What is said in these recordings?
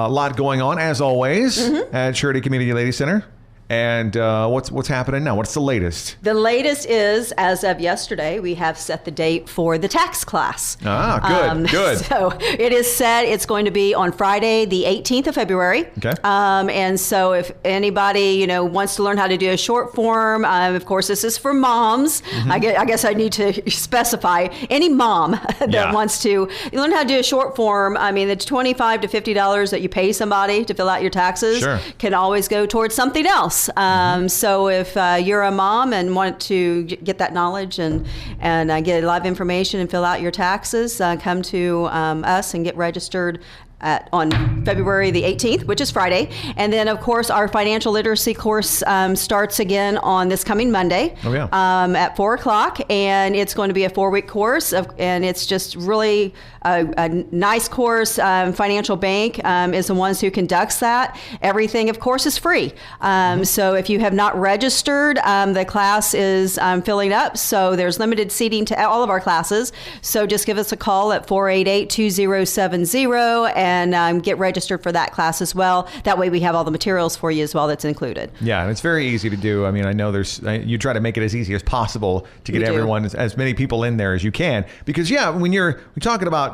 A lot going on, as always, at Charity Community Ladies Center. And what's happening now? What's the latest? The latest is, as of yesterday, we have set the date for the tax class. Good. So it is set. It's going to be on Friday, the 18th of February. Okay. And so if anybody, wants to learn how to do a short form, of course, this is for moms. I guess I need to specify any mom that wants to learn how to do a short form. I mean, the $25 to $50 that you pay somebody to fill out your taxes can always go towards something else. So if you're a mom and want to get that knowledge and get a lot of information and fill out your taxes, come to us and get registered on February the 18th, which is Friday. And then, of course, our financial literacy course starts again on this coming Monday at 4 o'clock. And it's going to be a 4-week course. And it's just really a nice course. Financial Bank is the ones who conducts that. Everything, of course, is free. So if you have not registered, the class is filling up. So there's limited seating to all of our classes. So just give us a call at 488-2070 and get registered for that class as well. That way we have all the materials for you as well that's included. Yeah, and it's very easy to do. I mean, I know you try to make it as easy as possible to get everyone, as many people in there as you can. Because, when we're talking about,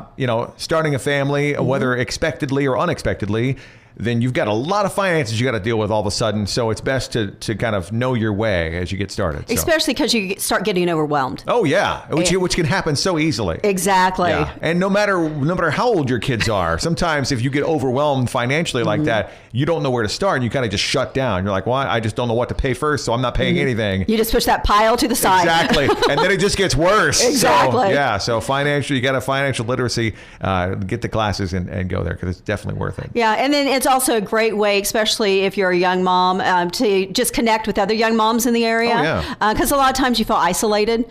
starting a family, whether expectedly or unexpectedly, then you've got a lot of finances you got to deal with all of a sudden. So it's best to kind of know your way as you get started. Especially because you start getting overwhelmed. Oh, yeah, which can happen so easily. Exactly. Yeah. And no matter how old your kids are, sometimes if you get overwhelmed financially like that, you don't know where to start and you kind of just shut down. You're like, well, I just don't know what to pay first, so I'm not paying anything. You just push that pile to the side. Exactly. And then it just gets worse. Exactly. So you got a financial literacy, get the classes and go there because it's definitely worth it. Yeah, and then it's also a great way, especially if you're a young mom, to just connect with other young moms in the area. Because a lot of times you feel isolated.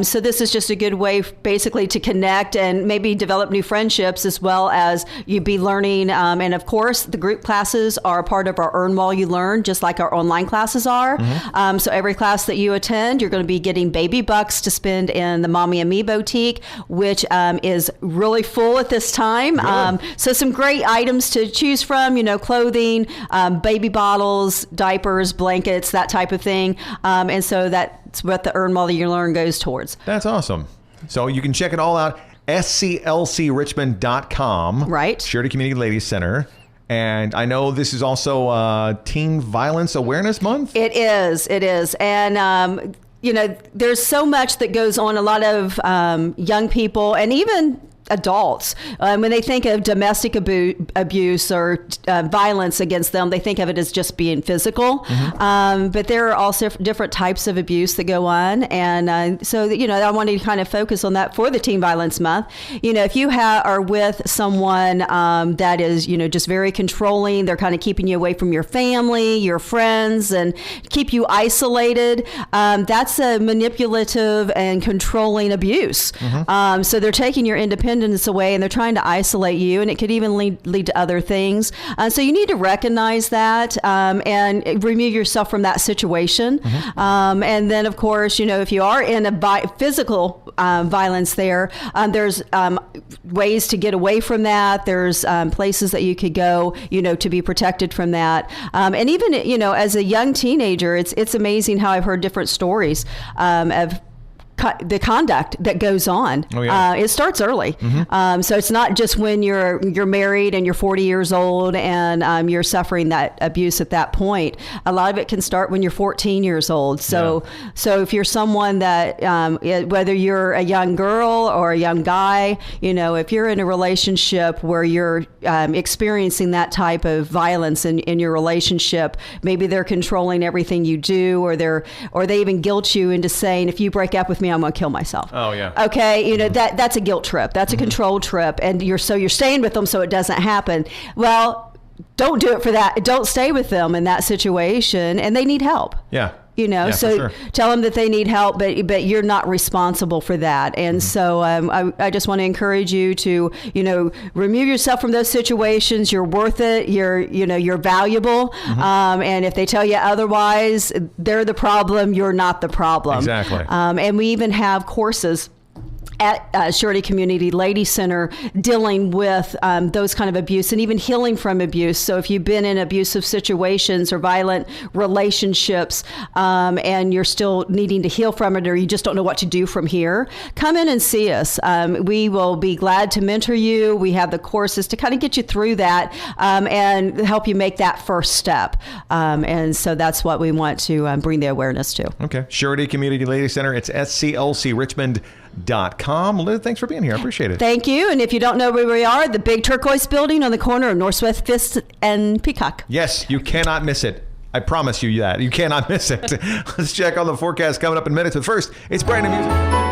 So this is just a good way basically to connect and maybe develop new friendships as well as you be learning. And of course, the group classes are a part of our Earn While You Learn, just like our online classes are. So every class that you attend, you're going to be getting baby bucks to spend in the Mommy and Me boutique, which is really full at this time. So some great items to choose from, clothing, baby bottles, diapers, blankets, that type of thing. And so that's what the Earn While You Learn goes towards. That's awesome. So you can check it all out, SCLCRichmond.com. Right. Charity Community Ladies Center. And I know this is also Teen Violence Awareness Month. It is. And, there's so much that goes on. A lot of young people and even adults, when they think of domestic abuse or violence against them, they think of it as just being physical. But there are also different types of abuse that go on. And so, I wanted to kind of focus on that for the Teen Violence Month. If you are with someone that is, just very controlling, they're kind of keeping you away from your family, your friends, and keep you isolated, that's a manipulative and controlling abuse. So they're taking your independence away and they're trying to isolate you, and it could even lead to other things. So you need to recognize that and remove yourself from that situation. And then, of course, if you are in a physical violence there's ways to get away from that. There's places that you could go, to be protected from that. And even, as a young teenager, it's amazing how I've heard different stories of the conduct that goes on. It starts early. So it's not just when you're married and you're 40 years old and you're suffering that abuse at that point. A lot of it can start when you're 14 years old. So if you're someone that, whether you're a young girl or a young guy, if you're in a relationship where you're experiencing that type of violence in your relationship, maybe they're controlling everything you do, or they even guilt you into saying, if you break up with me, I'm going to kill myself. Okay. That's a guilt trip. That's a control trip. And you're staying with them so it doesn't happen. Well, don't do it for that. Don't stay with them in that situation. And they need help. So tell them that they need help, but you're not responsible for that. And so I just want to encourage you to, remove yourself from those situations. You're worth it. You're valuable. And if they tell you otherwise, they're the problem. You're not the problem. Exactly. And we even have courses at Surety Community Lady Center dealing with those kind of abuse and even healing from abuse. So if you've been in abusive situations or violent relationships and you're still needing to heal from it, or you just don't know what to do from here, come in and see us. We will be glad to mentor you. We have the courses to kind of get you through that and help you make that first step. And so that's what we want to bring the awareness to. Okay. Surety Community Lady Center. It's SCLCRichmond.com. Liz, thanks for being here. I appreciate it. Thank you. And if you don't know where we are, the big turquoise building on the corner of Northwest 5th and Peacock. Yes, you cannot miss it. I promise you that. You cannot miss it. Let's check on the forecast coming up in minutes. But first, it's brand new music.